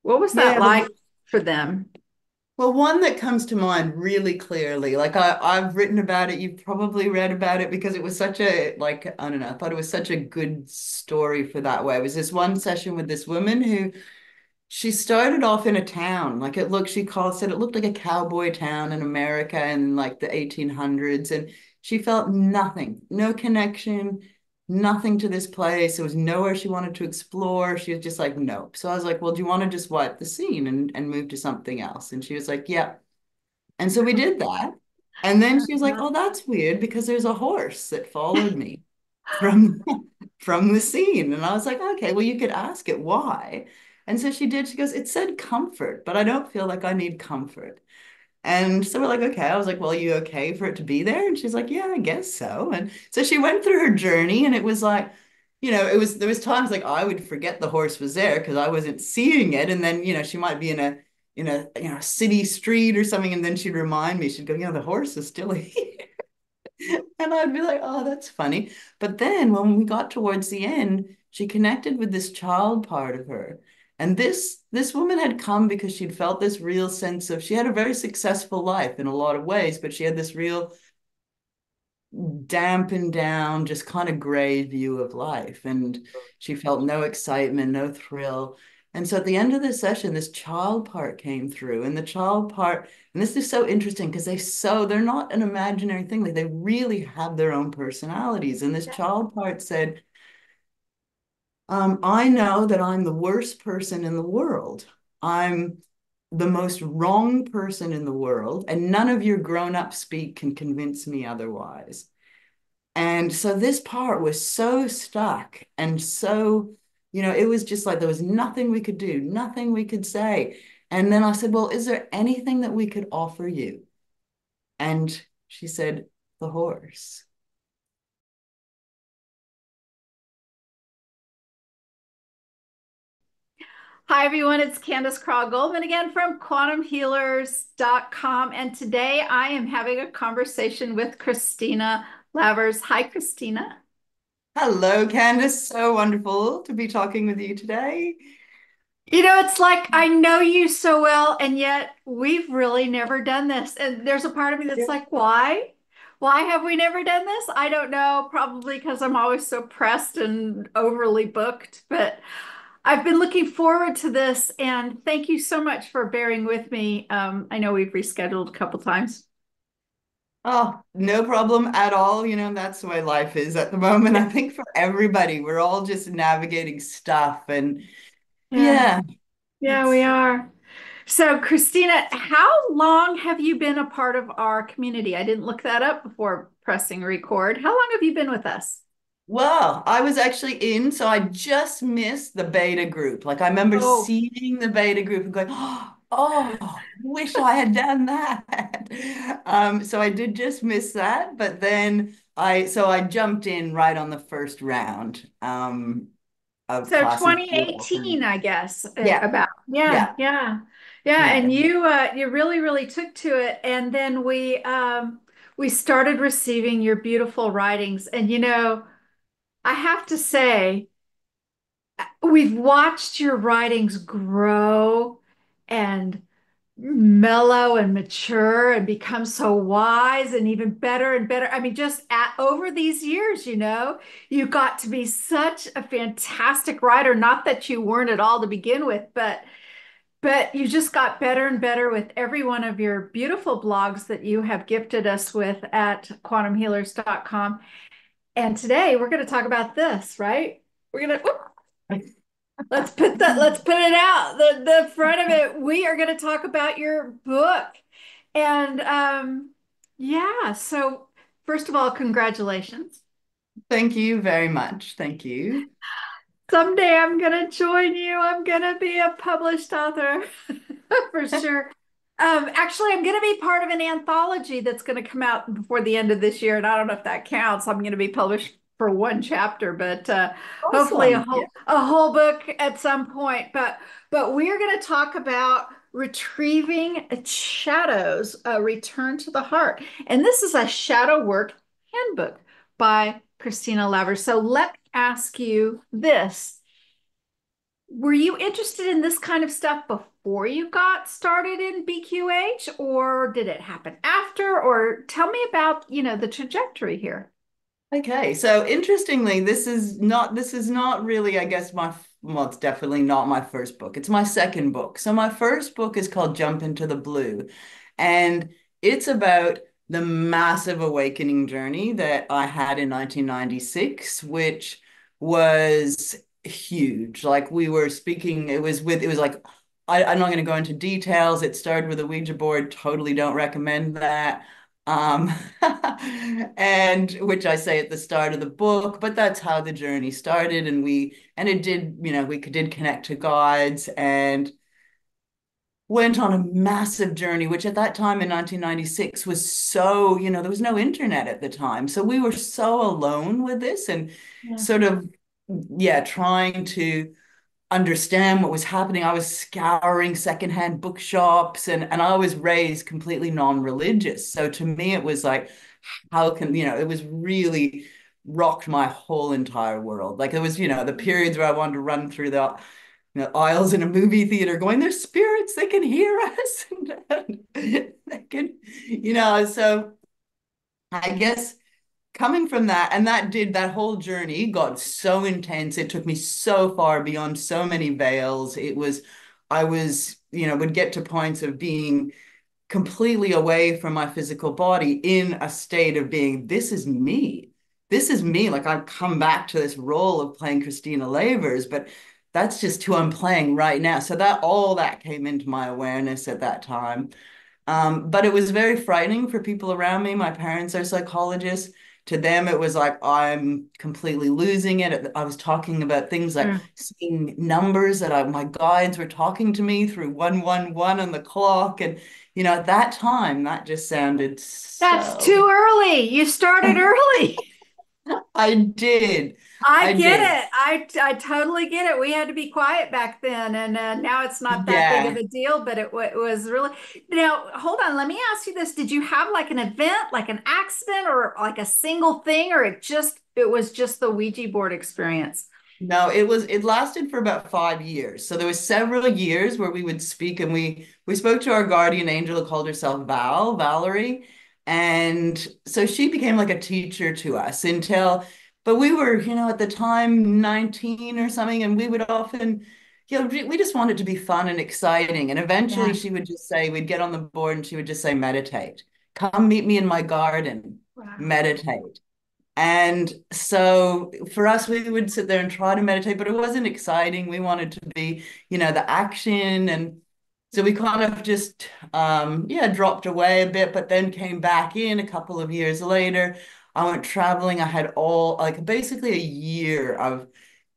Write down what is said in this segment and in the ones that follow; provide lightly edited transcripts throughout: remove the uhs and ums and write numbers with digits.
What was that Yeah, like for them? well, one that comes to mind really clearly, like I've written about it, you've probably read about it because it was such a, like, I don't know, I thought it was such a good story for that way. It was this one session with this woman who she started off in a town. Like said it looked like a cowboy town in America in like the 1800s. And she felt nothing, no connection, nothing to this place. There was nowhere she wanted to explore. She was just like, nope. So I was like, well, do you want to just wipe the scene and move to something else? And she was like, yeah. And so we did that. And then she was like, oh, that's weird because there's a horse that followed me from from the scene. And I was like, okay, well, you could ask it why. And so she did. She goes, it said comfort, but I don't feel like I need comfort. And so we're like, okay. I was like, well, are you okay for it to be there? And she's like, yeah, I guess so. And so she went through her journey, and it was like, there was times like I would forget the horse was there because I wasn't seeing it. And then, she might be in a city street or something, and then she'd remind me, she'd go, the horse is still here. And I'd be like, oh, that's funny. But then when we got towards the end, she connected with this child part of her. And this woman had come because she'd felt this real sense of she had a very successful life in a lot of ways, but she had this real dampened down, just kind of gray view of life. And she felt no excitement, no thrill. And so at the end of the session, this child part came through, and the child part, and this is so interesting because they're not an imaginary thing. Like they really have their own personalities. And this child part said, I know that I'm the worst person in the world. I'm the most wrong person in the world, and none of your grown-up speak can convince me otherwise. And so this part was so stuck and so, it was just like there was nothing we could do, nothing we could say. And then I said, well, is there anything that we could offer you? And she said, the horse. Hi, everyone. It's Candace Craw Goldman again from quantumhealers.com. And today I am having a conversation with Christina Lavers. Hi, Christina. Hello, Candace. So wonderful to be talking with you today. It's like I know you so well, and yet we've really never done this. And there's a part of me that's like, why? Why have we never done this? I don't know. Probably because I'm always so pressed and overly booked. But I've been looking forward to this, and thank you so much for bearing with me. I know we've rescheduled a couple times. Oh, no problem at all. That's the way life is at the moment. I think for everybody, we're all just navigating stuff. And Yeah, yeah, yeah, we it's, are. So, Christina, how long have you been a part of our community? I didn't look that up before pressing record. How long have you been with us? well, I was actually so I just missed the beta group. Like I remember Oh, seeing the beta group and going, oh, wish I had done that. So I did just miss that, but then I jumped in right on the first round, of so classes. 2018, I guess, Yeah, about. Yeah, yeah, yeah. Yeah, yeah. and you really really took to it, and then we started receiving your beautiful writings, and I have to say we've watched your writings grow and mellow and mature and become so wise and even better and better. I mean, just over these years, you got to be such a fantastic writer. Not that you weren't at all to begin with, but you just got better and better with every one of your beautiful blogs that you have gifted us with at quantumhealers.com. And today we're going to talk about this, right? We're going to let's put it out. The front of it. We are going to talk about your book. And yeah, so first of all, congratulations. Thank you very much. Thank you. Someday I'm going to join you. I'm going to be a published author for sure. Actually, I'm going to be part of an anthology that's going to come out before the end of this year, and I don't know if that counts. I'm going to be published for one chapter, but hopefully Awesome. Yeah. a whole book at some point. But we are going to talk about retrieving shadows, a return to the heart, and this is a shadow work handbook by Christina Lavers. So let me ask you this. were you interested in this kind of stuff before you got started in BQH, or did it happen after? Or tell me about, the trajectory here. Okay, so interestingly, this is not really, I guess, well, it's definitely not my first book. It's my second book. So my first book is called Jump into the Blue, and it's about the massive awakening journey that I had in 1996, which was huge. Like we were speaking, it was like I'm not going to go into details. It started with a Ouija board. Totally don't recommend that. Um, and which I say at the start of the book, but that's how the journey started. And it did, we did connect to guides and went on a massive journey, which at that time in 1996 was so, there was no internet at the time. So we were so alone with this and Yeah. sort of, yeah, trying to understand what was happening. I was scouring secondhand bookshops and I was raised completely non-religious. So to me, it was like, how can, it was really rocked my whole entire world. Like it was, the periods where I wanted to run through the aisles in a movie theater going, there's spirits, they can hear us. And they can, so I guess coming from that, and that whole journey got so intense. It took me so far beyond so many veils. I was, would get to points of being completely away from my physical body in a state of being, this is me. This is me. Like I've come back to this role of playing Christina Lavers, but that's just who I'm playing right now. So that all that came into my awareness at that time. But it was very frightening for people around me. My parents are psychologists. To them, it was like I'm completely losing it. I was talking about things like Sure. seeing numbers that my guides were talking to me through 111 on the clock. And, at that time, that just sounded That's so. too early. You started early. I did. I I get did. it. I totally get it. We had to be quiet back then, and now it's not that big of Yeah. a deal. But it was really. Now, hold on. Let me ask you this: did you have like an event, like an accident, or like a single thing, or it was just the Ouija board experience? No, it lasted for about 5 years. So there was several years where we would speak and we spoke to our guardian angel who called herself Valerie. And so she became like a teacher to us but we were, at the time 19 or something, and we would often, we just wanted to be fun and exciting. And eventually Yeah. she would just say, we'd get on the board and she would just say, meditate. Come meet me in my garden, Wow. meditate. And so for us, we would sit there and try to meditate, but it wasn't exciting. We wanted to be, the action. And so we kind of just, yeah, dropped away a bit, but then came back in a couple of years later. I went traveling. I had like basically a year of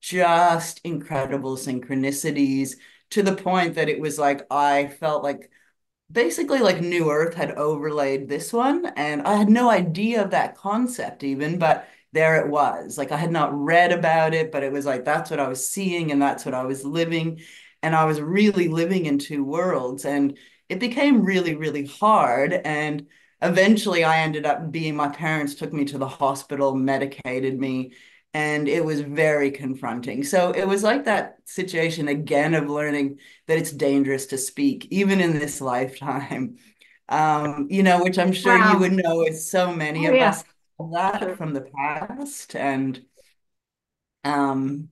just incredible synchronicities to the point that it was like I felt like basically like New Earth had overlaid this one, and I had no idea of that concept even, but there it was. Like I had not read about it, but it was like that's what I was seeing and that's what I was living. And I was really living in two worlds. And it became really, really hard. And eventually I ended up being, my parents took me to the hospital, medicated me, and it was very confronting. So it was like that situation again of learning that it's dangerous to speak, even in this lifetime. Which I'm sure you would Wow. know as so many Oh of yeah. us have that Sure. from the past. And um,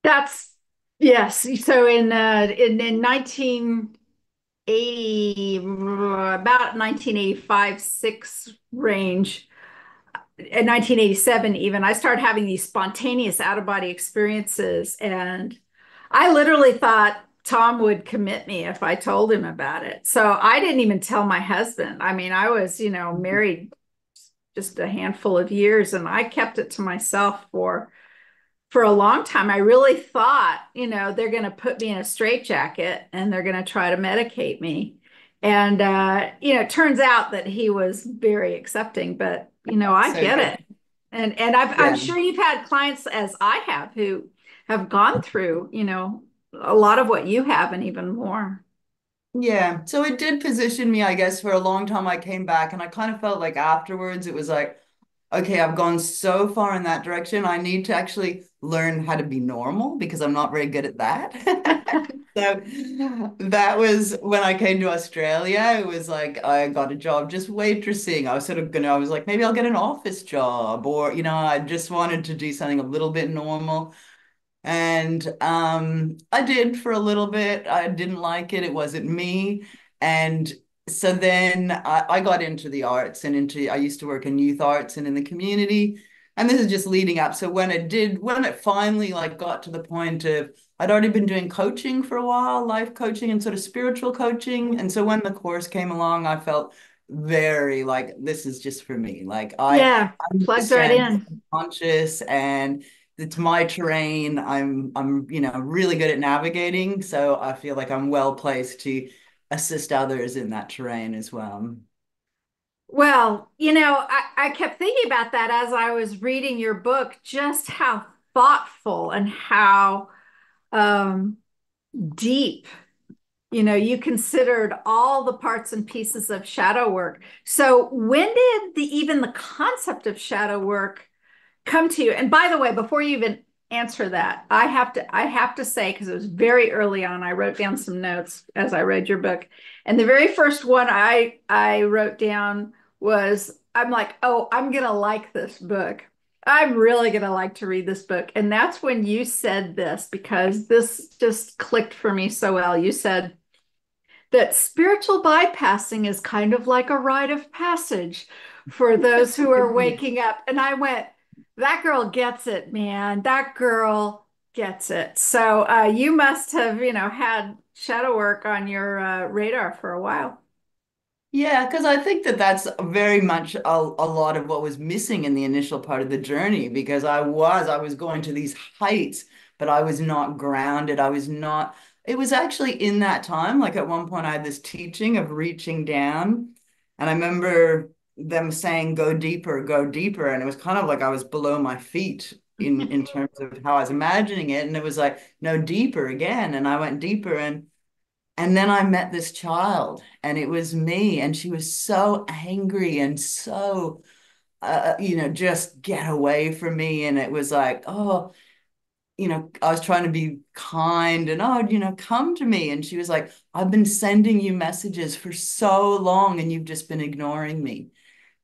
That's yes. So in 1980, about 1985, 6 range, in 1987 even, I started having these spontaneous out of body experiences, and I literally thought Tom would commit me if I told him about it. So I didn't even tell my husband. I mean, I was, married just a handful of years, and I kept it to myself for a long time. I really thought, they're going to put me in a straitjacket and they're going to try to medicate me. And, it turns out that he was very accepting, but, I so get good. it. And I'm Yeah. sure you've had clients, as I have, who have gone through, a lot of what you have and even more. Yeah. So it did position me, I guess, for a long time. I came back and I kind of felt like afterwards it was like, okay, I've gone so far in that direction. I need to actually learn how to be normal because I'm not very good at that. So that was when I came to Australia. It was like I got a job just waitressing. I was sort of I was like, maybe I'll get an office job, or, I just wanted to do something a little bit normal. And I did for a little bit. I didn't like it. It wasn't me. And so then I got into the arts and I used to work in youth arts and in the community. And this is just leading up. So when it finally like got to the point of, I'd already been doing coaching for a while, life coaching and sort of spiritual coaching. And so when the course came along, I felt very like, this is just for me. Like Yeah, I plugged right understand in. conscious and it's my terrain. I'm really good at navigating, so I feel like I'm well placed to assist others in that terrain as well. Well, I kept thinking about that as I was reading your book, just how thoughtful and how um, deep, you considered all the parts and pieces of shadow work. So when did even the concept of shadow work come to you? And by the way, before you even answer that, I have to say, because it was very early on, I wrote down some notes as I read your book. And the very first one I wrote down was, I'm like, oh, I'm gonna like this book. I'm really gonna like to read this book. And that's when you said this, because this just clicked for me so well. You said that spiritual bypassing is kind of like a rite of passage for those who are waking up. And I went, that girl gets it, man. That girl gets it. So you must have, had shadow work on your radar for a while. Yeah, because I think that that's very much a lot of what was missing in the initial part of the journey because I was going to these heights, but I was not grounded. I was not, it was actually in that time, like at one point I had this teaching of reaching down, and I remember them saying, go deeper. And it was kind of like I was below my feet in terms of how I was imagining it. And it was like, no, deeper again. And I went deeper and then I met this child, and it was me, and she was so angry and so, just get away from me. And it was like, oh, I was trying to be kind and, oh, come to me. And she was like, I've been sending you messages for so long, and you've just been ignoring me.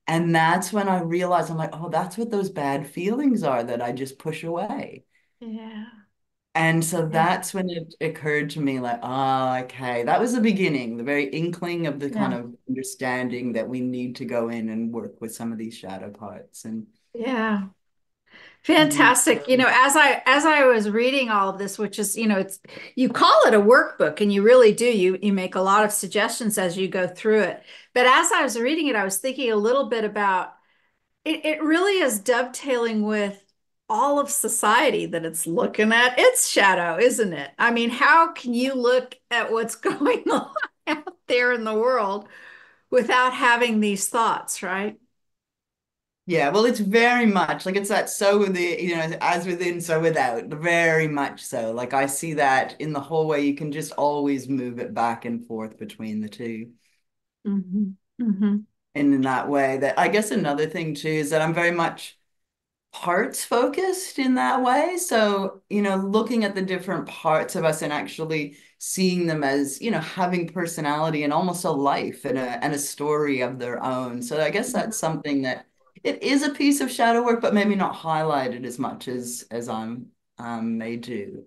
And that's when I realized, I'm like, oh, that's what those bad feelings are that I just push away. Yeah. And so Yeah. that's when it occurred to me, like, oh, okay, that was the beginning, the very inkling of the kind Yeah. of understanding that we need to go in and work with some of these shadow parts. And Yeah. yeah, Fantastic. As I was reading all of this, which is, it's you call it a workbook and you really do. You make a lot of suggestions as you go through it. But as I was reading it, I was thinking a little bit about it really is dovetailing with all of society that it's looking at its shadow, isn't it? I mean, how can you look at what's going on out there in the world without having these thoughts, right? yeah, well, it's very much like it's that so with the, as within, so without, very much so. Like I see that in the whole way, you can just always move it back and forth between the two. Hmm. Hmm. And in that way, that I guess another thing too is that I'm very much parts focused in that way. So, looking at the different parts of us and actually seeing them as, having personality and almost a life and a story of their own. So I guess that's something that it is a piece of shadow work, but maybe not highlighted as much as I'm may do.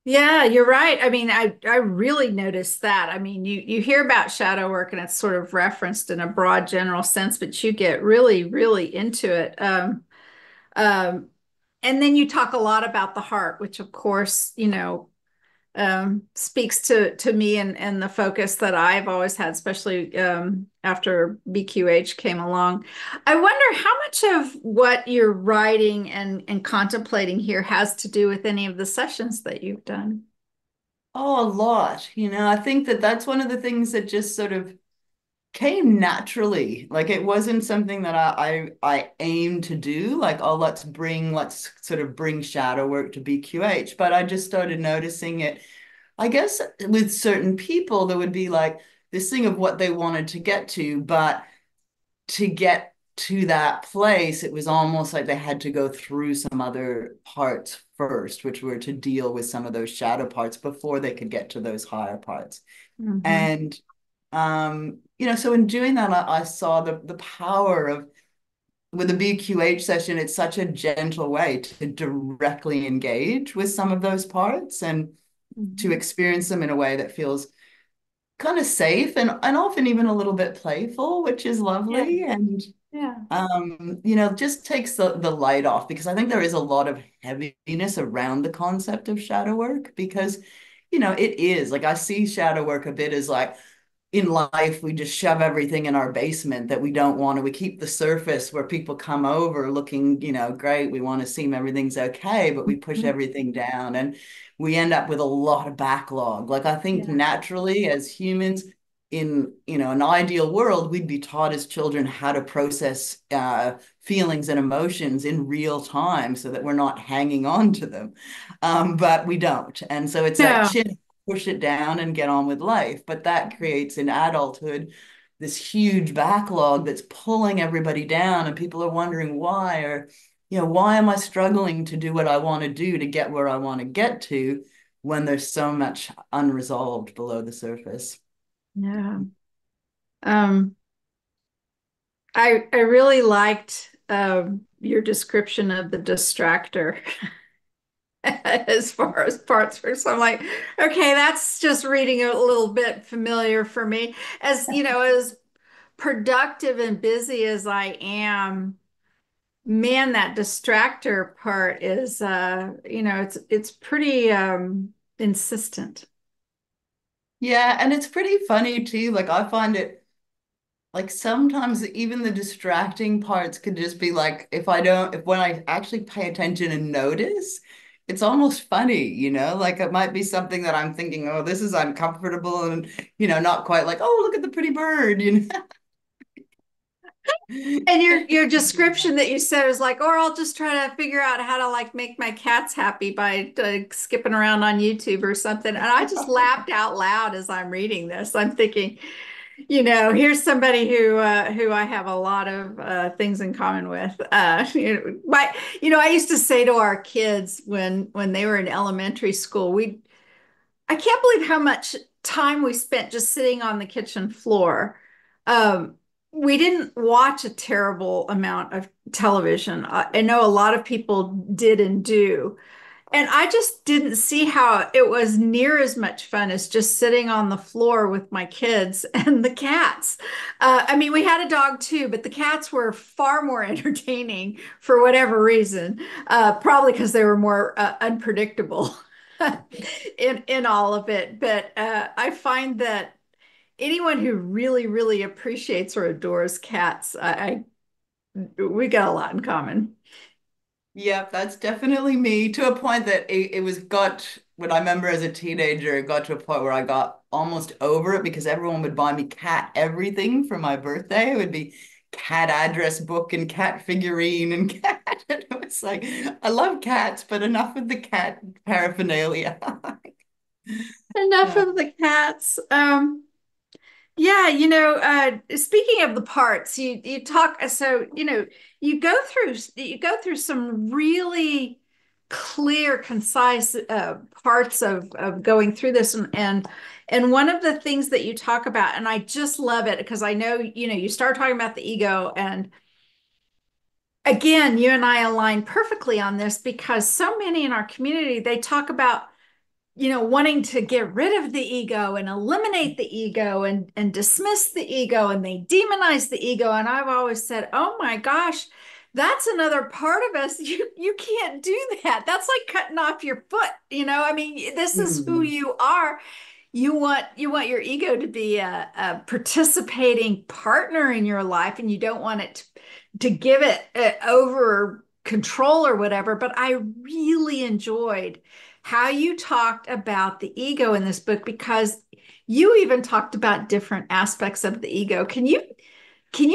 Yeah, you're right. I mean, I really noticed that. I mean, you hear about shadow work and it's sort of referenced in a broad general sense, but you get really, really into it. Um, and then you talk a lot about the heart, which of course, speaks to me and the focus that I've always had, especially after BQH came along. I wonder how much of what you're writing and contemplating here has to do with any of the sessions that you've done. Oh, a lot. I think that that's one of the things that just sort of came naturally. Like it wasn't something that I aimed to do. Like, oh, let's sort of bring shadow work to BQH. But I just started noticing it. I guess with certain people, there would be like this thing of what they wanted to get to, but to get to that place, it was almost like they had to go through some other parts first, which were to deal with some of those shadow parts before they could get to those higher parts. Hmm. And so in doing that, I saw the power of with a BQH session, it's such a gentle way to directly engage with some of those parts and to Hmm. experience them in a way that feels kind of safe and often even a little bit playful, which is Yeah. lovely. And Yeah. just takes the light off because I think there is a lot of heaviness around the concept of shadow work because, it is like I see shadow work a bit as like, in life, we just shove everything in our basement that we don't want to. We keep the surface where people come over looking, great. We want to seem everything's okay, but we push Mhm. everything down and we end up with a lot of backlog. Like I think Yeah. naturally as humans in, an ideal world, we'd be taught as children how to process feelings and emotions in real time so that we're not hanging on to them. But we don't. And so it's that No. chin push it down and get on with life. But that creates in adulthood this huge backlog that's pulling everybody down, and people are wondering why, or, why am I struggling to do what I want to do to get where I want to get to when there's so much unresolved below the surface? Yeah. Um, I really liked your description of the distractor as far as parts first. So I'm like, okay, that's just reading a little bit familiar for me. As you know, as productive and busy as I am, man, that distractor part is it's pretty insistent. Yeah, and it's pretty funny too. Like I find it like sometimes even the distracting parts could just be like if when I actually pay attention and notice, it's almost funny, like it might be something that I'm thinking, oh, this is uncomfortable and not quite like, oh, look at the pretty bird, And your description that you said was like, or I'll just try to figure out how to like make my cats happy by skipping around on YouTube or something. And I just laughed out loud as I'm reading this. I'm thinking, here's somebody who I have a lot of things in common with. I used to say to our kids when they were in elementary school, I can't believe how much time we spent just sitting on the kitchen floor. Um, we didn't watch a terrible amount of television. I know a lot of people did and do. And I just didn't see how it was near as much fun as just sitting on the floor with my kids and the cats. I mean, we had a dog too, but the cats were far more entertaining for whatever reason, probably because they were more unpredictable in all of it. But I find that anyone who really, really appreciates or adores cats, we got a lot in common. Yeah, that's definitely me to a point that it was got when I remember as a teenager, it got to a point where I got almost over it because everyone would buy me cat everything for my birthday. It would be cat address book and cat figurine and cat. And it was like, I love cats, but enough with the cat paraphernalia. Enough Uh, of the cats. Yeah, speaking of the parts, you talk so you go through some really clear, concise parts of going through this and one of the things that you talk about, and I just love it because I know, you start talking about the ego, and again, you and I align perfectly on this because so many in our community, they talk about wanting to get rid of the ego and eliminate the ego and dismiss the ego, and they demonize the ego. And I've always said, oh my gosh, that's another part of us. You can't do that. That's like cutting off your foot. I mean, this is who hmm. you are. You want your ego to be a participating partner in your life, and you don't want it to give it over control or whatever. But I really enjoyed how you talked about the ego in this book because you even talked about different aspects of the ego. Can you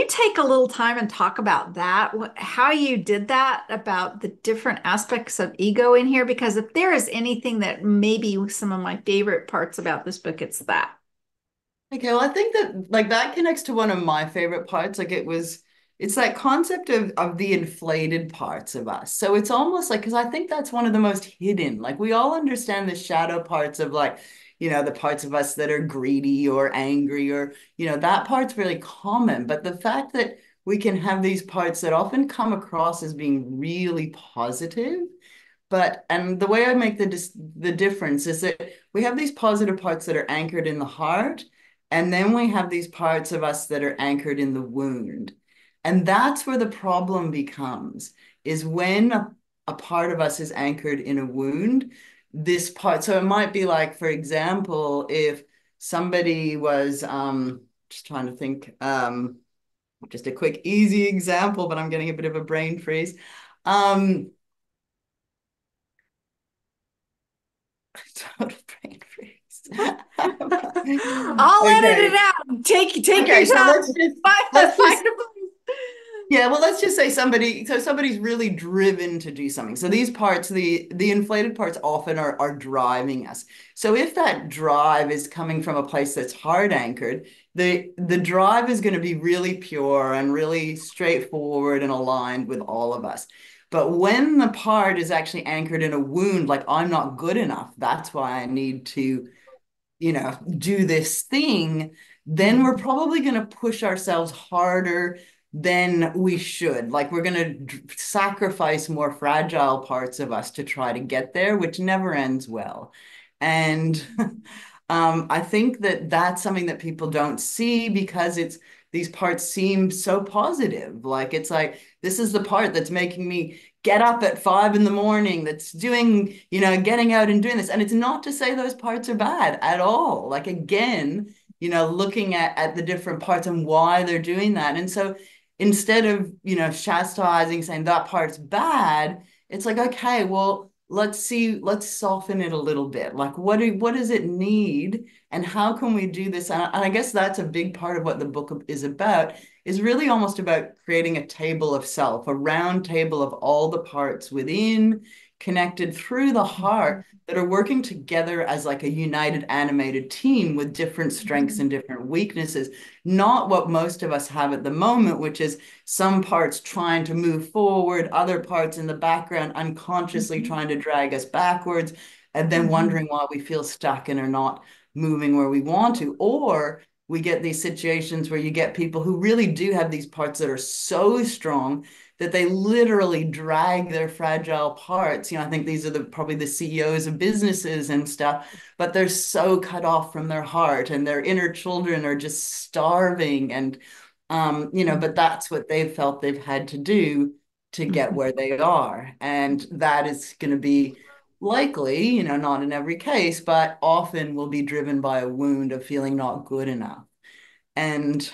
take a little time and talk about that? How you did that about the different aspects of ego in here? Because if there is anything that maybe some of my favorite parts about this book, it's that. Okay, well, I think that like that connects to one of my favorite parts. Like it was it's that concept of the inflated parts of us. So it's almost like, because I think that's one of the most hidden. Like we all understand the shadow parts of like, the parts of us that are greedy or angry or, that part's really common. But the fact that we can have these parts that often come across as being really positive, and the way I make the difference is that we have these positive parts that are anchored in the heart, and then we have these parts of us that are anchored in the wound. And that's where the problem becomes, is when a part of us is anchored in a wound, this part. So it might be like, for example, if somebody was just trying to think, just a quick, easy example, but I'm getting a bit of a brain freeze. Um, Total brain freeze. I'll edit Okay. it out. Take Okay, your so time. let's Find just a place. yeah, well, let's just say somebody's really driven to do something. So these parts, the inflated parts often are driving us. So if that drive is coming from a place that's hard anchored, the drive is going to be really pure and really straightforward and aligned with all of us. But when the part is actually anchored in a wound, like I'm not good enough, that's why I need to do this thing, then we're probably going to push ourselves harder than we should. Like we're going to sacrifice more fragile parts of us to try to get there, which never ends well. And I think that that's something that people don't see because these parts seem so positive. Like it's like, this is the part that's making me get up at 5 in the morning, that's doing, getting out and doing this. And it's not to say those parts are bad at all. Like again, looking at the different parts and why they're doing that. And so instead of, chastising, saying that part's bad, it's like, okay, well, let's soften it a little bit. Like what does it need? And how can we do this? And I guess that's a big part of what the book is about, is really almost about creating a table of self, a round table of all the parts within, connected through the heart, that are working together as like a united animated team with different strengths and different weaknesses, not what most of us have at the moment, which is some parts trying to move forward, other parts in the background unconsciously trying to drag us backwards, and then wondering why we feel stuck and are not moving where we want to. Or we get these situations where you get people who really do have these parts that are so strong that they literally drag their fragile parts. I think these are probably the CEOs of businesses and stuff, but they're so cut off from their heart and their inner children are just starving. And, but that's what they've felt they've had to do to get where they are. And that is going to be likely, not in every case, but often will be driven by a wound of feeling not good enough. And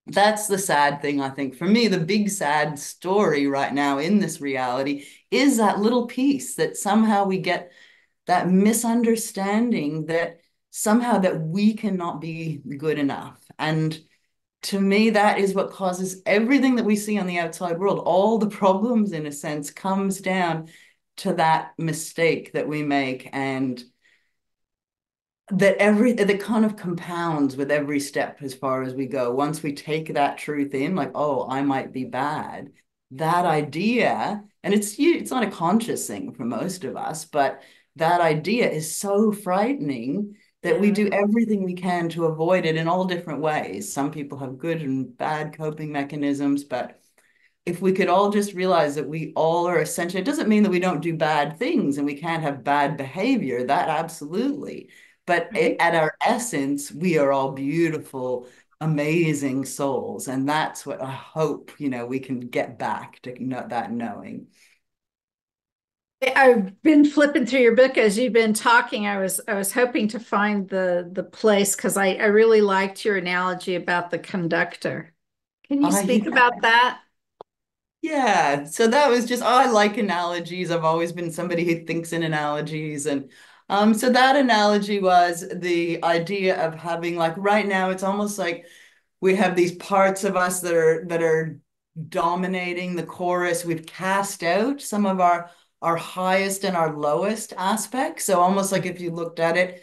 that's the sad thing, I think. For me, the big sad story right now in this reality is that little piece that somehow we get that misunderstanding that somehow that we cannot be good enough. And to me, that is what causes everything that we see on the outside world. All the problems, in a sense, comes down to that mistake that we make, and that kind of compounds with every step as far as we go. Once we take that truth in, like, oh, I might be bad, that idea, and it's not a conscious thing for most of us, but that idea is so frightening that we Yeah. do everything we can to avoid it in all different ways. Some people have good and bad coping mechanisms, but if we could all just realize that we all are essential, it doesn't mean that we don't do bad things and we can't have bad behavior, that absolutely. But Right. at our essence, we are all beautiful, amazing souls. And that's what I hope, we can get back to that knowing. I've been flipping through your book as you've been talking. I was hoping to find the place because I really liked your analogy about the conductor. Can you speak Yeah. about that? Yeah, so that was just, I like analogies. I've always been somebody who thinks in analogies. And so that analogy was the idea of having, like, right now, it's almost like we have these parts of us that are dominating the chorus. We've cast out some of our highest and our lowest aspects. So almost like if you looked at it,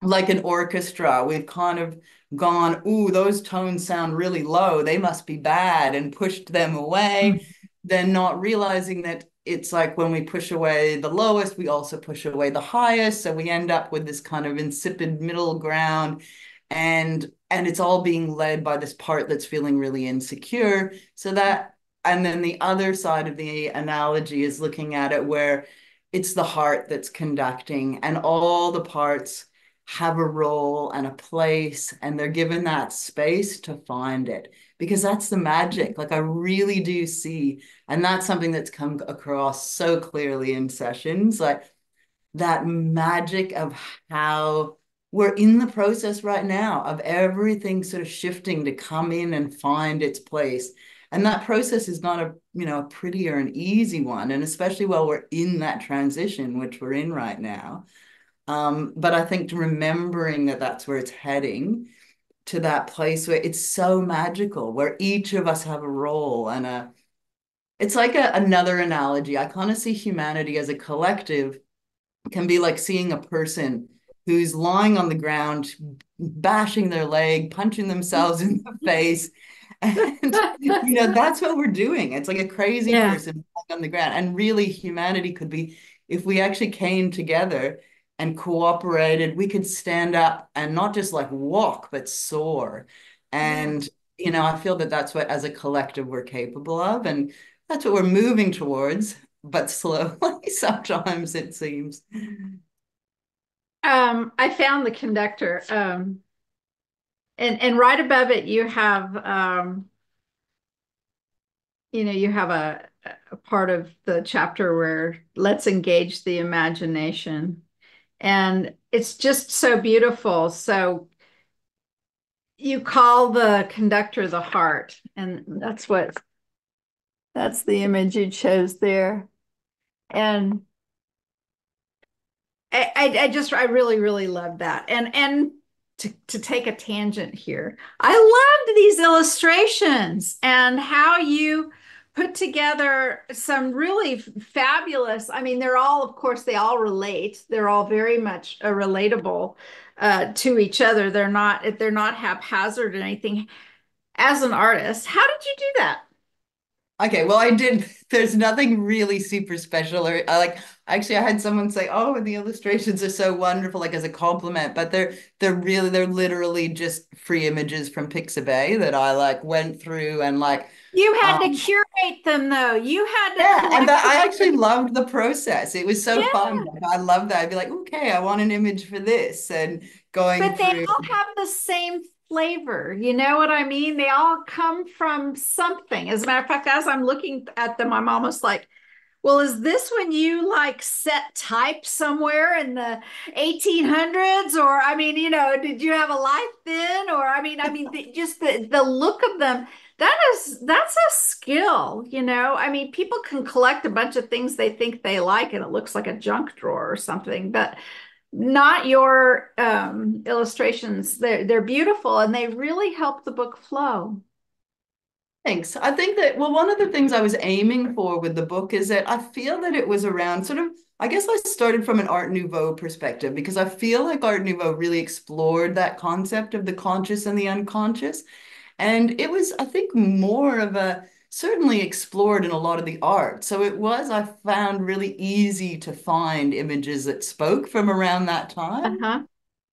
like an orchestra. We've kind of gone, ooh, those tones sound really low. They must be bad, and pushed them away. Then not realizing that it's like when we push away the lowest, we also push away the highest. So we end up with this kind of insipid middle ground. And it's all being led by this part that's feeling really insecure. So that, and then the other side of the analogy is looking at it where it's the heart that's conducting, and all the parts have a role and a place, and they're given that space to find it, because that's the magic. Like I really do see, and that's something that's come across so clearly in sessions, like that magic of how we're in the process right now of everything sort of shifting to come in and find its place. And that process is not a pretty or an easy one, and especially while we're in that transition, which we're in right now. But I think remembering that that's where it's heading, to that place where it's so magical, where each of us have a role and it's like another analogy. I kind of see humanity as a collective can be like seeing a person who's lying on the ground, bashing their leg, punching themselves in the face. And, that's what we're doing. It's like a crazy Yeah. person lying on the ground. And really, humanity could be, if we actually came together and cooperated, we could stand up and not just like walk, but soar. Yeah. And, I feel that that's what, as a collective, we're capable of. And that's what we're moving towards, but slowly sometimes it seems. I found the conductor. And right above it you have you have a part of the chapter where let's engage the imagination. And it's just so beautiful. So you call the conductor the heart, and that's the image you chose there. And I really, really love that. And to take a tangent here, I loved these illustrations and how you put together some really fabulous. I mean, they're all, of course, they all relate. They're all very much relatable to each other. They're not haphazard or anything. As an artist, how did you do that? Okay, well, I did. There's nothing really super special, or actually, I had someone say, "Oh, the illustrations are so wonderful," like as a compliment. But they're literally just free images from Pixabay that I like went through and like You had to um curate them, though. You had to yeah, and collect that them. I actually loved the process. It was so fun. Yeah. Like, I love that. I'd be like, okay, I want an image for this, and going But they through. all have the same flavor. You know what I mean? They all come from something. As a matter of fact, as I'm looking at them, I'm almost like, well, is this when you like set type somewhere in the 1800s? Or, I mean, did you have a life then? Or, just the look of them, that's a skill, I mean, people can collect a bunch of things they think they like and it looks like a junk drawer or something, but not your illustrations. They're beautiful and they really help the book flow. Thanks. I think that, well, one of the things I was aiming for with the book is that I feel that it was around sort of, I guess I started from an Art Nouveau perspective, because I feel like Art Nouveau really explored that concept of the conscious and the unconscious. And it was, I think, more of a, certainly explored in a lot of the art. So it was, I found, really easy to find images that spoke from around that time. Uh-huh.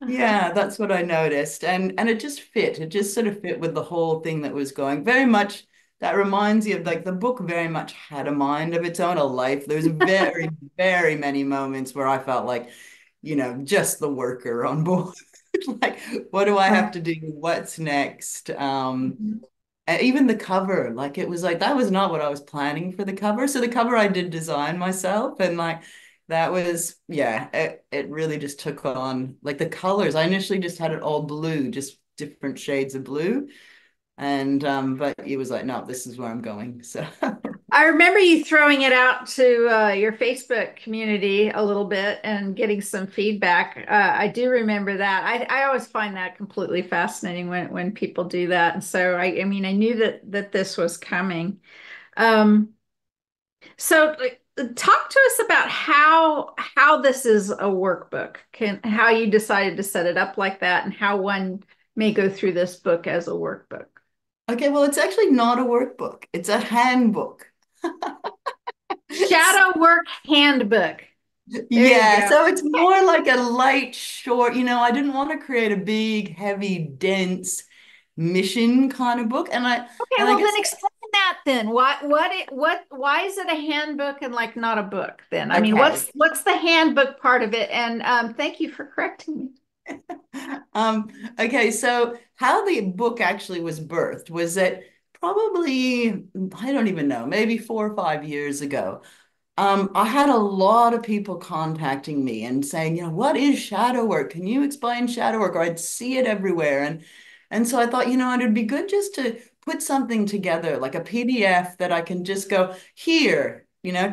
Uh-huh. Yeah, that's what I noticed. And it just fit. It just sort of fit with the whole thing that was going. Very much that reminds you of, like, the book very much had a mind of its own, a life. There's very, very many moments where I felt like, just the worker on board. Like, what do I have Right. to do? What's next? Mhm. And even the cover, like it was like that was not what I was planning for the cover. So the cover I did design myself, and like that was, yeah, it really just took on like the colors. I initially just had it all blue, just different shades of blue. And but it was like, no, this is where I'm going. So I remember you throwing it out to your Facebook community a little bit and getting some feedback. I do remember that. I always find that completely fascinating when people do that. And so I mean, I knew that this was coming. Um, so talk to us about how this is a workbook, how you decided to set it up like that, and how one may go through this book as a workbook. Okay, well, it's actually not a workbook. It's a handbook. Shadow work handbook. There you Yeah, go. so it's more like a light, short, I didn't want to create a big, heavy, dense mission kind of book. Okay, And I well guess then explain that then. Why is it a handbook and like not a book then? I mean, okay. what's the handbook part of it? And thank you for correcting me. Um, okay, so how the book actually was birthed was that probably, I don't even know, maybe 4 or 5 years ago. I had a lot of people contacting me and saying, what is shadow work? Can you explain shadow work? Or I'd see it everywhere. And so I thought, it'd be good just to put something together, like a PDF that I can just go, here,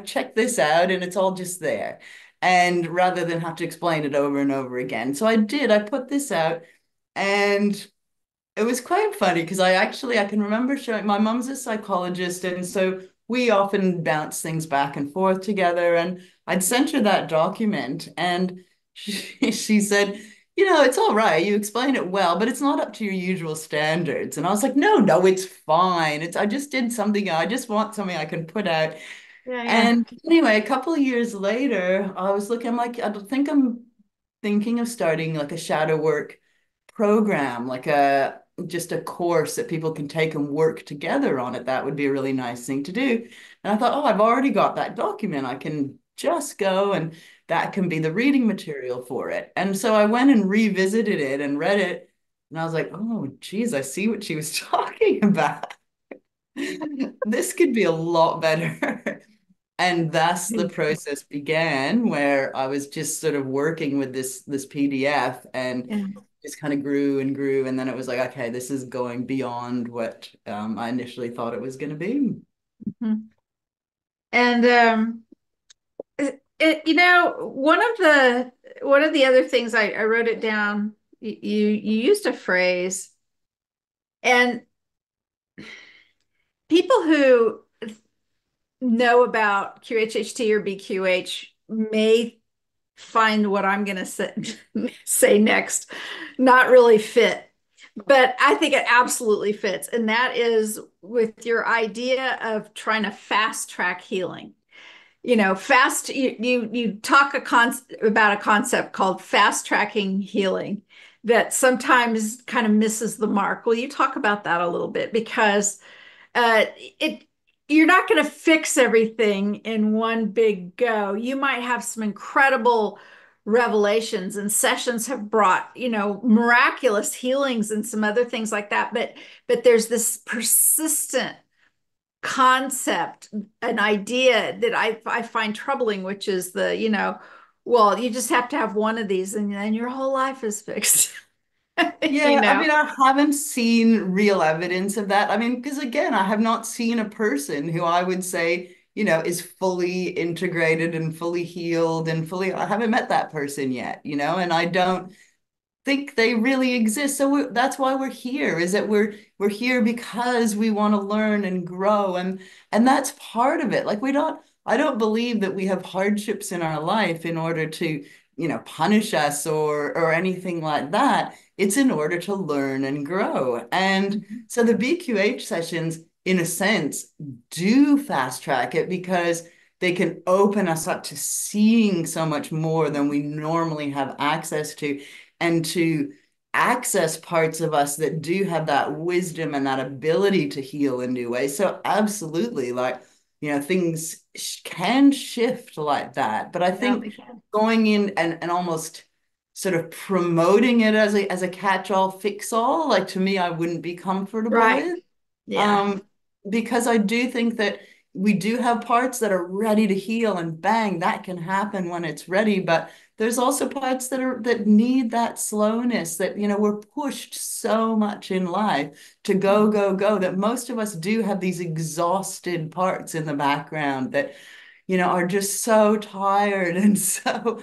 check this out, and it's all just there. And rather than have to explain it over and over again. So I did, I put this out, and it was quite funny because I can remember showing my mum's a psychologist, and so we often bounce things back and forth together. And I'd sent her that document, and she said, it's all right. You explain it well, but it's not up to your usual standards. And I was like, no, no, it's fine. I just did something. I just want something I can put out. Yeah, yeah. And anyway, a couple of years later, I was looking, I'm like, I don't think I'm thinking of starting like a shadow work program, like a just a course that people can take and work together on it. That would be a really nice thing to do. And I thought, oh, I've already got that document. I can just go and that can be the reading material for it. And so I went and revisited it and read it. And I was like, oh, geez, I see what she was talking about. This could be a lot better. And thus the process began where I was just sort of working with this PDF and Yeah. just kind of grew and grew. And then it was like, okay, this is going beyond what I initially thought it was going to be. Mhm. And one of the other things I wrote it down. You used a phrase, and people who know about QHHT or BQH may find what I'm going to say next not really fit. But I think it absolutely fits. And that is with your idea of trying to fast track healing. You talk about a concept called fast tracking healing that sometimes kind of misses the mark. Will you talk about that a little bit? Because it you're not going to fix everything in one big go. You might have some incredible revelations, and sessions have brought, miraculous healings and some other things like that. But there's this persistent concept, an idea that I find troubling, which is well, you just have to have one of these and then your whole life is fixed. you Yeah, I know. mean, I haven't seen real evidence of that. I mean, because again, I have not seen a person who I would say, is fully integrated and fully healed and fully, I haven't met that person yet, and I don't think they really exist. So that's why we're here, is that we're here because we want to learn and grow, and that's part of it. Like I don't believe that we have hardships in our life in order to, punish us or anything like that. It's in order to learn and grow. And so the BQH sessions, in a sense, do fast track it because they can open us up to seeing so much more than we normally have access to and to access parts of us that do have that wisdom and that ability to heal in new ways. So absolutely, like, things can shift like that. But I Yeah, think they can. going in and almost sort of promoting it as a catch-all fix-all, like to me, I wouldn't be comfortable Right. with. Yeah. Um, because I do think that we do have parts that are ready to heal and bang, that can happen when it's ready. But there's also parts that need that slowness that, we're pushed so much in life to go, go, go that most of us do have these exhausted parts in the background that, are just so tired and so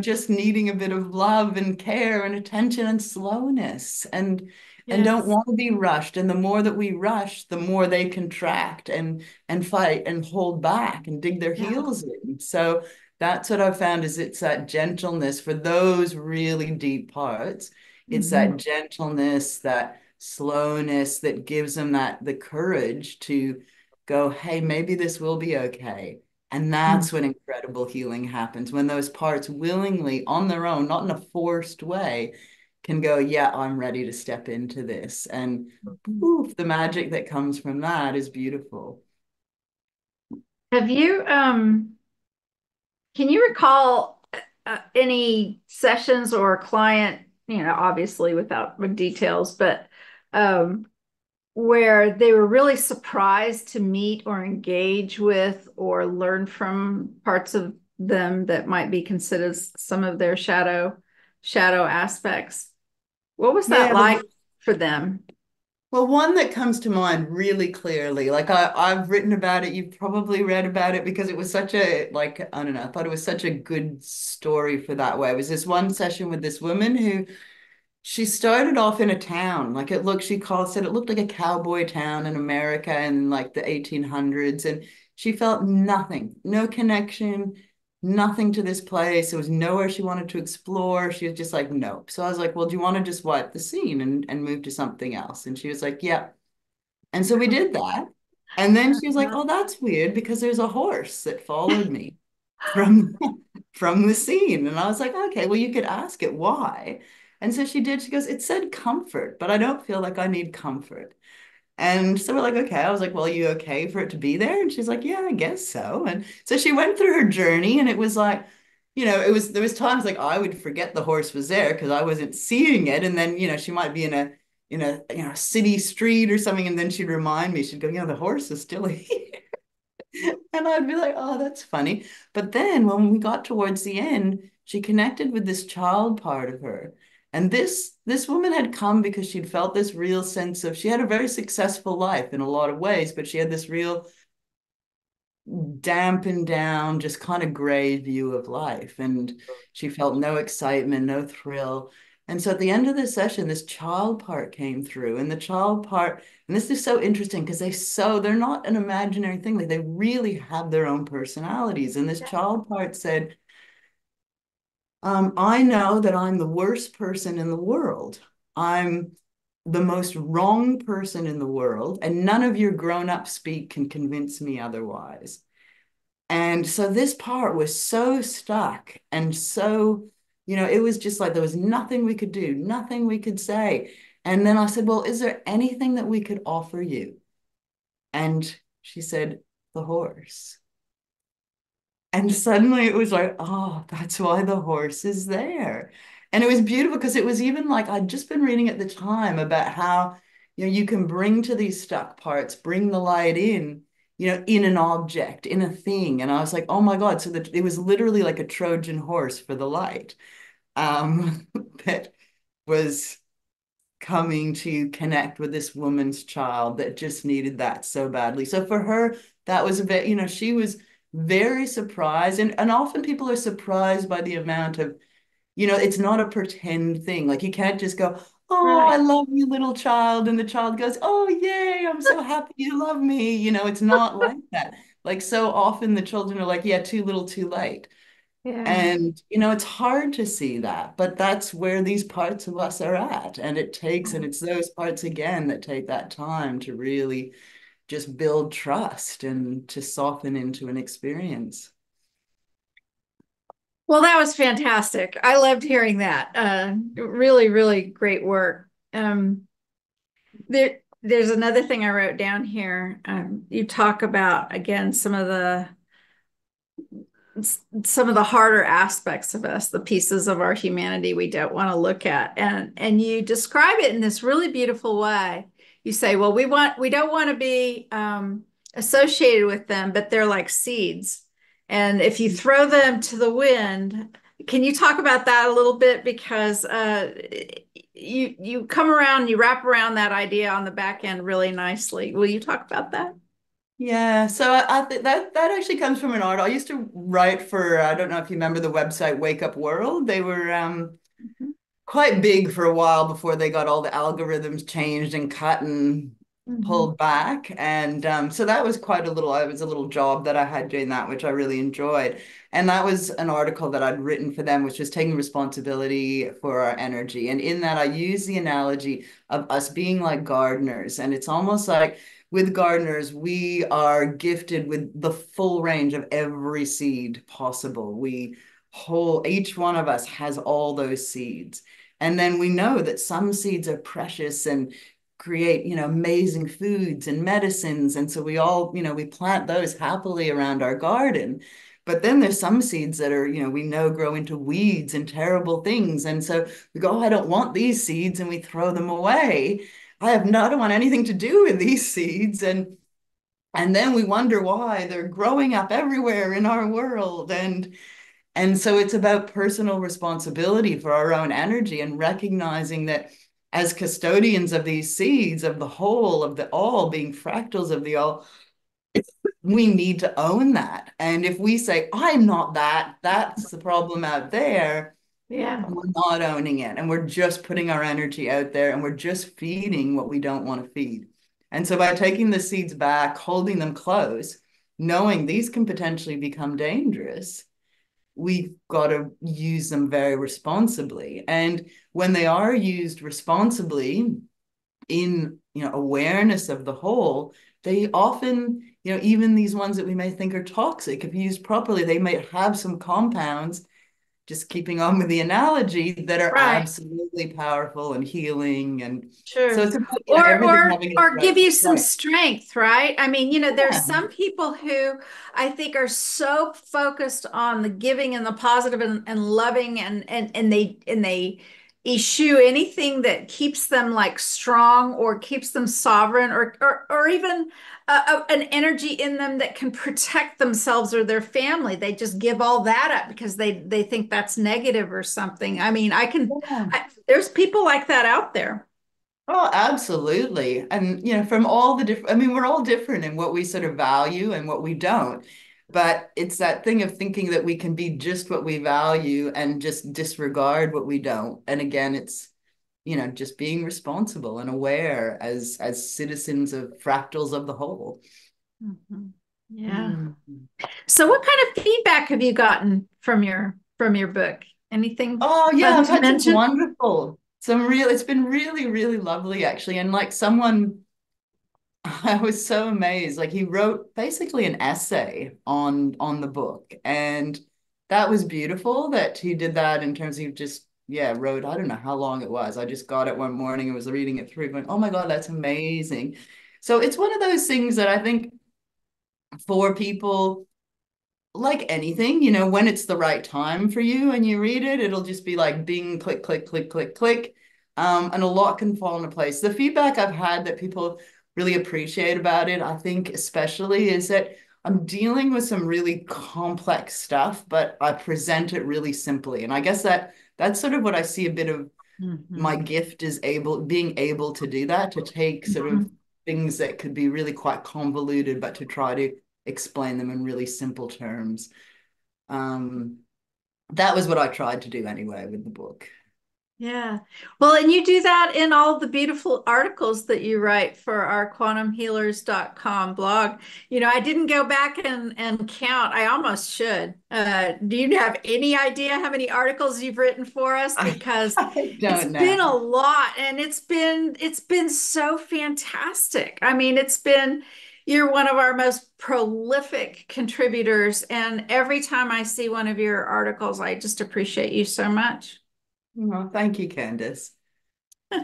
just needing a bit of love and care and attention and slowness. And and don't Yes. want to be rushed. And the more that we rush, the more they contract and fight and hold back and dig their Yeah. heels in. So that's what I've found is it's that gentleness for those really deep parts. It's that Mhm. gentleness, that slowness that gives them that the courage to go, hey, maybe this will be okay. And Mhm. that's when incredible healing happens, when those parts willingly, on their own, not in a forced way, can go, yeah, I'm ready to step into this. And poof, the magic that comes from that is beautiful. Have you can you recall any sessions or client, obviously without with details, but um where they were really surprised to meet or engage with or learn from parts of them that might be considered some of their shadow aspects? What was that Yeah, like for them? well, one that comes to mind really clearly, like I've written about it, you've probably read about it because it was such a, like, I don't know, I thought it was such a good story for that way. It was this one session with this woman who she started off in a town. Like it looked, she called said it looked like a cowboy town in America in like the 1800s. And she felt nothing, no connection, nothing to this place. There was nowhere she wanted to explore. She was just like, nope. So I was like, well, do you want to just wipe the scene and move to something else? And she was like, yeah. And so we did that. And then she was like, oh, that's weird because there's a horse that followed me from from the scene. And I was like, okay, well, you could ask it why. And so she did. She goes, it said comfort, but I don't feel like I need comfort. And so we're like, okay. I was like, well, are you okay for it to be there? And she's like, yeah, I guess so. And so she went through her journey, and it was like, it was there was times like I would forget the horse was there because I wasn't seeing it. And then, she might be in a city street or something, and then she'd remind me, she'd go, the horse is still here. And I'd be like, oh, that's funny. But then when we got towards the end, she connected with this child part of her. And this woman had come because she'd felt this real sense of she had a very successful life in a lot of ways, but she had this real dampened down, just kind of gray view of life. And she felt no excitement, no thrill. And so at the end of the session, this child part came through, and the child part, and this is so interesting because they're not an imaginary thing. Like they really have their own personalities. And this child part said, I know that I'm the worst person in the world. I'm the most wrong person in the world, and none of your grown-up speak can convince me otherwise. And so this part was so stuck and so, it was just like there was nothing we could do, nothing we could say. And then I said, well, is there anything that we could offer you? And she said, the horse. And suddenly it was like, oh, that's why the horse is there. And it was beautiful because it was even like I'd just been reading at the time about how, you can bring to these stuck parts, bring the light in, in an object, in a thing. And I was like, oh my God. So that it was literally like a Trojan horse for the light, that was coming to connect with this woman's child that just needed that so badly. So for her, that was a bit, she was very surprised. And often people are surprised by the amount of, it's not a pretend thing. Like you can't just go, oh, I Right. love you, little child. And the child goes, oh, yay, I'm so happy you love me. It's not like that. Like so often the children are like, yeah, too little, too late. Yeah. And, it's hard to see that, but that's where these parts of us are at. And it's those parts again that take that time to really just build trust and to soften into an experience. Well, that was fantastic. I loved hearing that. Really, really great work. There's another thing I wrote down here. You talk about again some of the harder aspects of us, the pieces of our humanity we don't want to look at, and you describe it in this really beautiful way. You say, well, we don't want to be associated with them, but they're like seeds, and if you throw them to the wind, can you talk about that a little bit? Because you come around, you wrap around that idea on the back end really nicely. Will you talk about that? Yeah, so I think that actually comes from an art. I used to write for, I don't know if you remember the website Wake Up World. They were quite big for a while before they got all the algorithms changed and cut and Mhm. pulled back. And so that was quite a little, it was a little job that I had doing that, which I really enjoyed. And that was an article that I'd written for them, which was taking responsibility for our energy. And in that, I use the analogy of us being like gardeners. And it's almost like with gardeners, we are gifted with the full range of every seed possible. Each one of us has all those seeds. And then we know that some seeds are precious and create, amazing foods and medicines. And so we all, we plant those happily around our garden. But then there's some seeds that are, we know grow into weeds and terrible things. And so we go, oh, I don't want these seeds, and we throw them away. I don't want anything to do with these seeds. And then we wonder why they're growing up everywhere in our world. And so it's about personal responsibility for our own energy and recognizing that as custodians of these seeds, of the whole, of the all, being fractals of the all, we need to own that. And if we say, I'm not that, that's the problem out there, Yeah. we're not owning it. And we're just putting our energy out there, and we're just feeding what we don't want to feed. And so by taking the seeds back, holding them close, knowing these can potentially become dangerous, we've got to use them very responsibly. And when they are used responsibly in, awareness of the whole, they often, even these ones that we may think are toxic, if used properly, they might have some compounds, just keeping on with the analogy, that are Right. absolutely powerful and healing. And so Sure. it's about, Or everything or having its or right give you some place. strength, right? I mean, there's Yeah. some people who I think are so focused on the giving and the positive and loving and they eschew anything that keeps them like strong or keeps them sovereign or even an energy in them that can protect themselves or their family. They just give all that up because they think that's negative or something. I mean, Yeah. there's people like that out there. Oh, absolutely. And, from all the different, I mean, we're all different in what we sort of value and what we don't. But it's that thing of thinking that we can be just what we value and just disregard what we don't. And again, it's, just being responsible and aware as citizens of fractals of the whole. Mhm. Yeah. Mm. So what kind of feedback have you gotten from your book? Anything Oh yeah, fun I've to had some mention? wonderful, it's been really, really lovely actually. And like someone I was so amazed. Like he wrote basically an essay on the book, and that was beautiful that he did that in terms of just wrote. I don't know how long it was. I just got it one morning and was reading it through, going, "Oh my God, that's amazing." So it's one of those things that I think for people, like anything, when it's the right time for you and you read it, it'll just be like bing, click, click, click, click, click. And a lot can fall into place. The feedback I've had that people really appreciate about it, I think especially, is that I'm dealing with some really complex stuff, but I present it really simply. And I guess that's sort of what I see a bit of my Mhm. gift is being able to do that, to take sort of Mhm. things that could be really quite convoluted, but to try to explain them in really simple terms. Um, that was what I tried to do anyway with the book. Yeah. Well, and you do that in all the beautiful articles that you write for our quantumhealers.com blog. I didn't go back and count. I almost should. Do you have any idea how many articles you've written for us? I, Because I it's don't been know. a lot and it's been so fantastic. I mean, you're one of our most prolific contributors, and every time I see one of your articles, I just appreciate you so much. Oh, thank you, Candace.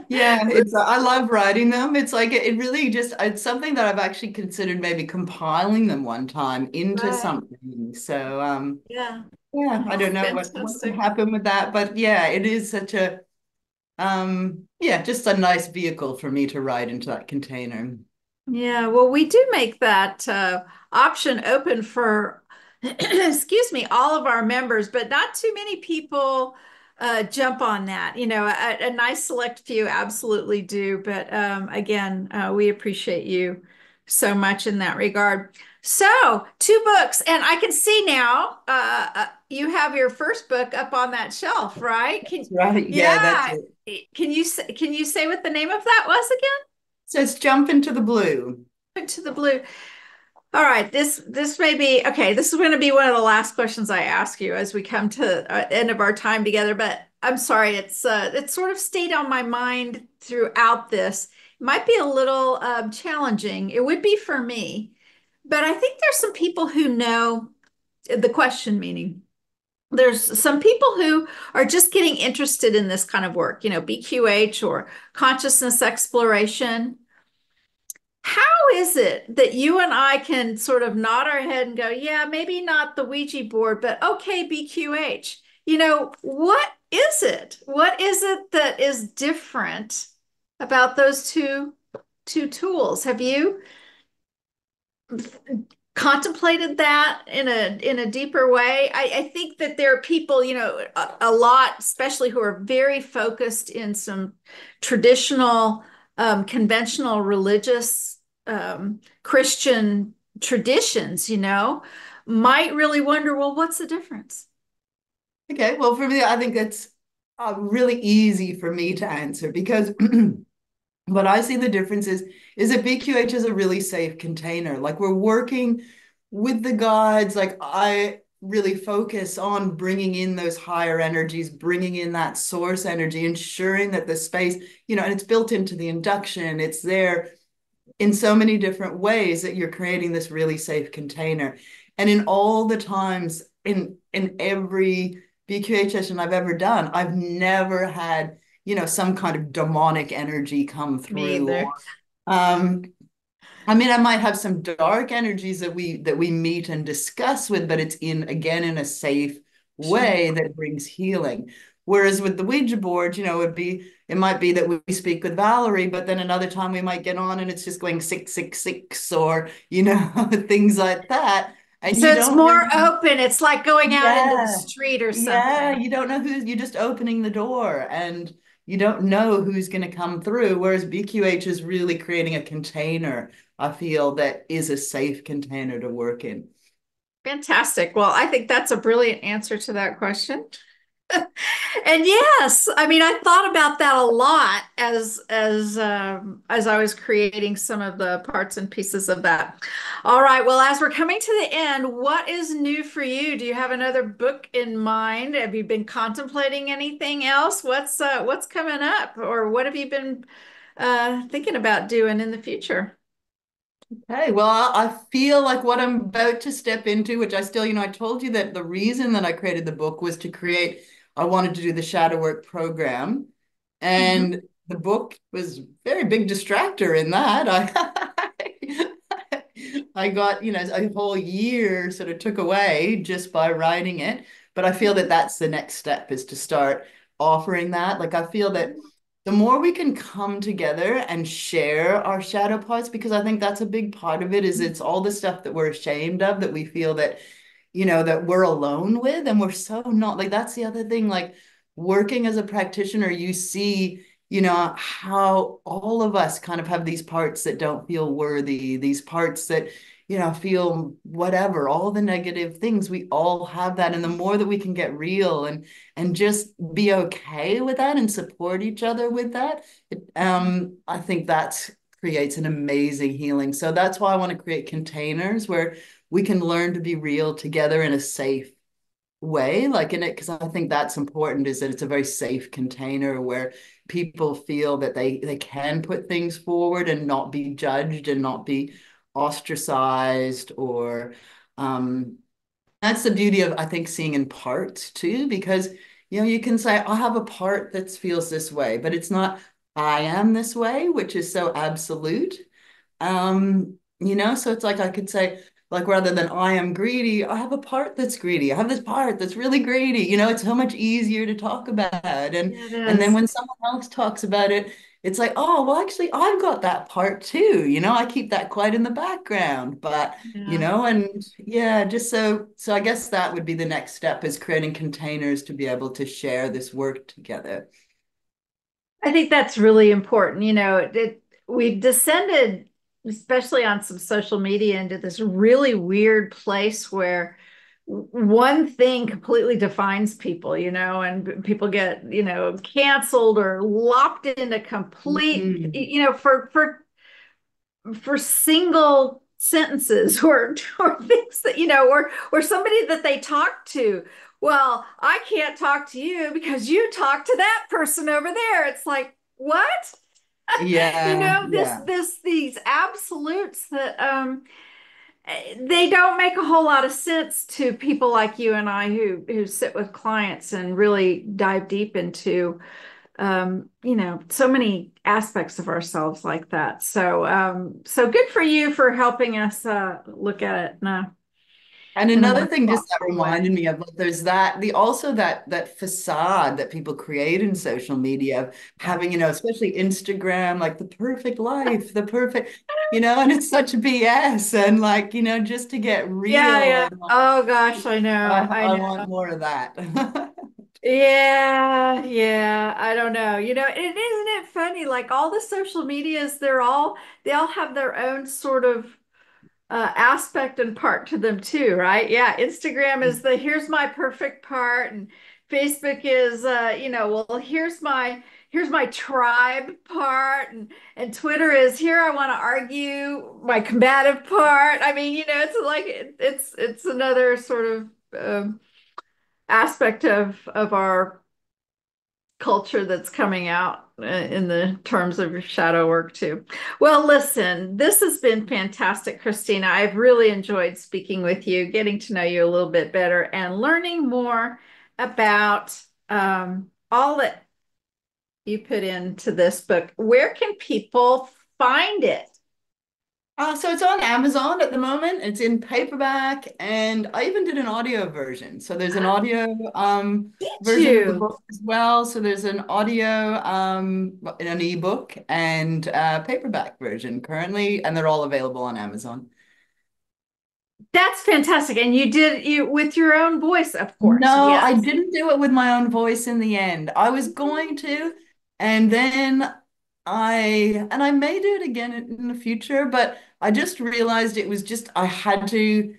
Yeah, I love writing them. It's like it really just it's something that I've actually considered maybe compiling them one time into Right. something. So Yeah. yeah, I Oh, don't know what can fantastic. happen with that, but yeah, it is such a just a nice vehicle for me to write into that container. Yeah, well, we do make that option open for, excuse me, all of our members, but not too many people jump on that. A nice select few absolutely do. But again, we appreciate you so much in that regard. So, two books, and I can see now you have your first book up on that shelf, right? That's right. Yeah, that's Yeah. it. Can you say what the name of that was So it's Jump into the Blue. again? To the blue. All right, this may be okay. This is going to be one of the last questions I ask you as we come to end of our time together. But I'm sorry, it's sort of stayed on my mind throughout this. It might be a little challenging. It would be for me, but I think there's some people who know the question meaning. There's some people who are just getting interested in this kind of work, BQH or consciousness exploration. How is it that you and I can sort of nod our head and go, yeah, maybe not the Ouija board, but okay, BQH? What is it? What is it that is different about those two tools? Have you contemplated that in a deeper way? I think that there are people, a lot, especially who are very focused in some traditional, conventional religious Christian traditions, might really wonder, well, what's the difference? Okay, well, for me, I think it's really easy for me to answer because what I see the difference is that BQH is a really safe container. Like we're working with the gods. Like I really focus on bringing in those higher energies, bringing in that source energy, ensuring that the space, and it's built into the induction. It's there in so many different ways that you're creating this really safe container. And in all the times in every BQH session I've ever done, I've never had, some kind of demonic energy come Me through. either. Or um, I mean, I might have some dark energies that we meet and discuss with, but it's in a safe Sure. way that brings healing. Whereas with the Ouija board, it might be that we speak with Valerie, but then another time we might get on and it's just going 666 or things like that. And So you it's don't more really, open. It's like going out into the yeah, street or yeah, something. you don't know you're just opening the door and you don't know who's going to come through. Whereas BQH is really creating a container, I feel, that is a safe container to work in. Fantastic. Well, I think that's a brilliant answer to that question. And yes, I mean, I thought about that a lot as I was creating some of the parts and pieces of that. All right. Well, as we're coming to the end, what is new for you? Do you have another book in mind? Have you been contemplating anything else? What's coming up, or what have you been thinking about doing in the future? Hey, well, I feel like what I'm about to step into, which I still, I told you that the reason that I created the book was to create, I wanted to do the shadow work program. Mhm. And the book was a very big distractor in that. I got, a whole year sort of took away just by writing it. But I feel that that's the next step is to start offering that. Like I feel that the more we can come together and share our shadow parts, because I think that's a big part of it, is it's all the stuff that we're ashamed of that we feel that, that we're alone with. And we're so not like that's the other thing. Like working as a practitioner, you see, how all of us kind of have these parts that don't feel worthy, these parts that, feel whatever, all the negative things, we all have that. And the more that we can get real and just be okay with that and support each other with that, I think that creates an amazing healing. So that's why I want to create containers where we can learn to be real together in a safe way, like in it, because I think that's important, is that it's a very safe container where people feel that they can put things forward and not be judged and not be ostracized or that's the beauty of, I think, seeing in parts too, because you can say, I have a part that feels this way, but it's not I am this way, which is so absolute. So it's like I could say, like, rather than I am greedy, I have a part that's greedy. I have this part that's really greedy. It's so much easier to talk about. And It and then is. when someone else talks about it, it's like, oh, well, actually, I've got that part too. I keep that quite in the background. But, Yeah. and yeah, just so I guess that would be the next step is creating containers to be able to share this work together. I think that's really important. We've descended. especially on some social media, into this really weird place where one thing completely defines people, and people get, canceled or lopped into complete, Mhm. for single sentences or things that, or somebody that they talk to. Well, I can't talk to you because you talk to that person over there. It's like, what? Yeah, This yeah. these absolutes that they don't make a whole lot of sense to people like you and I who sit with clients and really dive deep into so many aspects of ourselves like that. So good for you for helping us look at it And in a another more thing just that thoughtful way. reminded me of, like, there's that facade that people create in social media of Yeah. having, especially Instagram, like the perfect life, the perfect, and it's such BS. And like, just to get Yeah, real yeah. and like, Oh gosh, I know. I I know. want more of that. Yeah, yeah. I don't know. And isn't it funny? Like all the social medias, they all have their own sort of aspect and part to them too, right? Yeah, Instagram is the here's my perfect part, and Facebook is well, here's my tribe part, and Twitter is here I want to argue my combative part. I mean, it's like it's another sort of aspect of our culture that's coming out in the terms of your shadow work too. Well, listen, this has been fantastic, Christina. I've really enjoyed speaking with you, getting to know you a little bit better, and learning more about all that you put into this book. Where can people find it? So it's on Amazon at the moment. It's in paperback, and I even did an audio version. So there's an audio Did version of the you? book as well. So there's an audio in an ebook and paperback version currently, and they're all available on Amazon. That's fantastic. And you did you with your own voice, of course. No, Yes. I didn't do it with my own voice in the end. I was going to, and then I may do it again in the future, but I just realized it was just I had to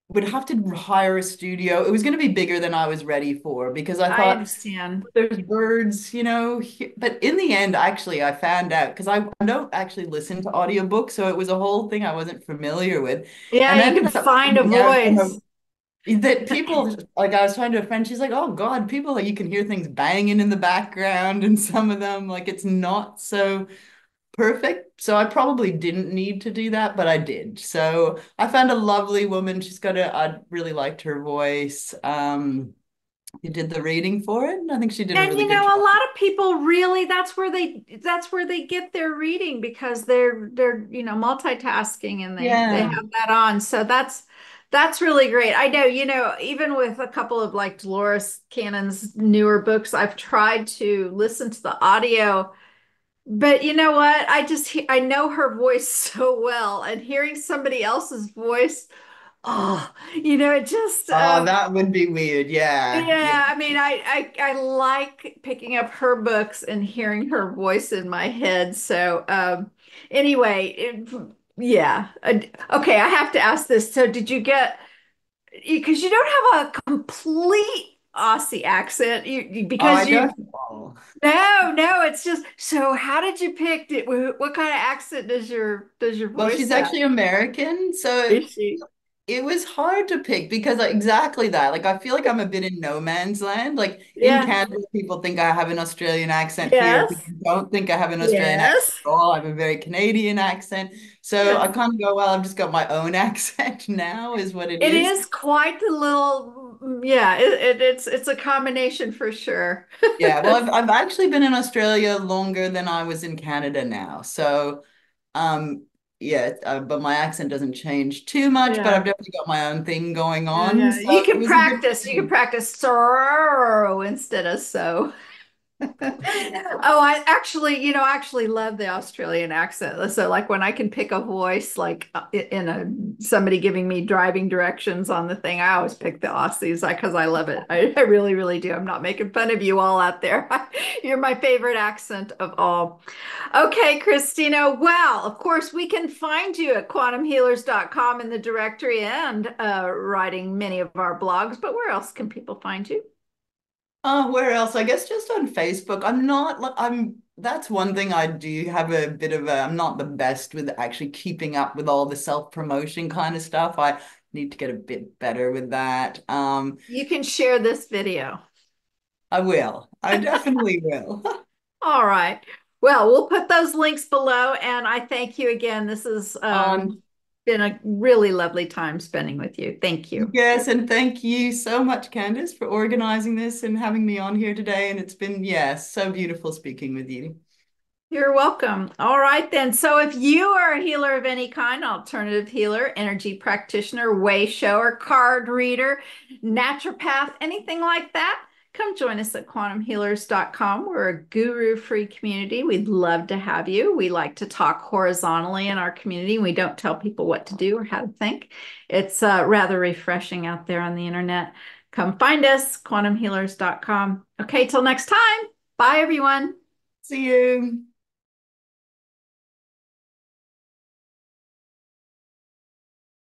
would have to hire a studio. It was going to be bigger than I was ready for because I I thought understand. there's birds, but in the end, actually, I found out because I don't actually listen to audiobooks, so it was a whole thing I wasn't familiar with. Yeah, And I you can ended up find a finding out voice. that people, like I was talking to a friend, she's like, oh God, people, like you can hear things banging in the background, and some of them, like it's not so perfect. So I probably didn't need to do that, but I did. So I found a lovely woman. I really liked her voice. Who did the reading for it. And I think she did a And really good a job. lot of people really that's where they get their reading because they're multitasking and they Yeah. have that on. So that's really great. I know, even with a couple of like Dolores Cannon's newer books, I've tried to listen to the audio, but you know what? I know her voice so well, and hearing somebody else's voice, oh, it just Oh, that would be weird. Yeah. Yeah. yeah, I mean, I like picking up her books and hearing her voice in my head. So, anyway, yeah. Okay, I have to ask this. So, did you get, because you don't have a complete Aussie accent, Oh, I because don't know. no, it's just, so how did you pick it? What kind of accent does your Well, voice she's have? actually American, so Is she? it was hard to pick because exactly that. Like I feel like I'm a bit in no man's land. Like in Yeah. Canada, people think I have an Australian accent. Here, Yes. people don't think I have an Australian accent Yes. at all. I have a very Canadian accent. So I Yes. kind of go, well, I've just got my own accent now, is what it It is. is quite the little, yeah, it's a combination for sure. Yeah, well, I've actually been in Australia longer than I was in Canada now. So, um, yeah, but my accent doesn't change too much, but I've Yeah. definitely got my own thing going Yeah, on. yeah. So You it can was a bit practice. You can strange. practice sorrow instead of so. Oh, I actually love the Australian accent. So like when I can pick a voice, like in somebody giving me driving directions on the thing, I always pick the Aussies because I love it. I really, really do. I'm not making fun of you all out there. You're my favorite accent of all. Okay, Christina. Well, of course, we can find you at quantumhealers.com in the directory and writing many of our blogs, but where else can people find you? Where else? I guess just on Facebook. I'm not like that's one thing I do have a bit of I'm not the best with actually keeping up with all the self-promotion kind of stuff. I need to get a bit better with that. You can share this video. I will. I definitely will. All right. Well, we'll put those links below, and I thank you again. This has On been a really lovely time spending with you. Thank you. Yes, and thank you so much, Candace, for organizing this and having me on here today. And it's been, so beautiful speaking with you. You're welcome. All right, then. So, if you are a healer of any kind, alternative healer, energy practitioner, way shower, card reader, naturopath, anything like that, come join us at quantumhealers.com. We're a guru free community. We'd love to have you. We like to talk horizontally in our community. We don't tell people what to do or how to think. It's rather refreshing out there on the internet. Come find us, quantumhealers.com. Okay, till next time. Bye, everyone. See you.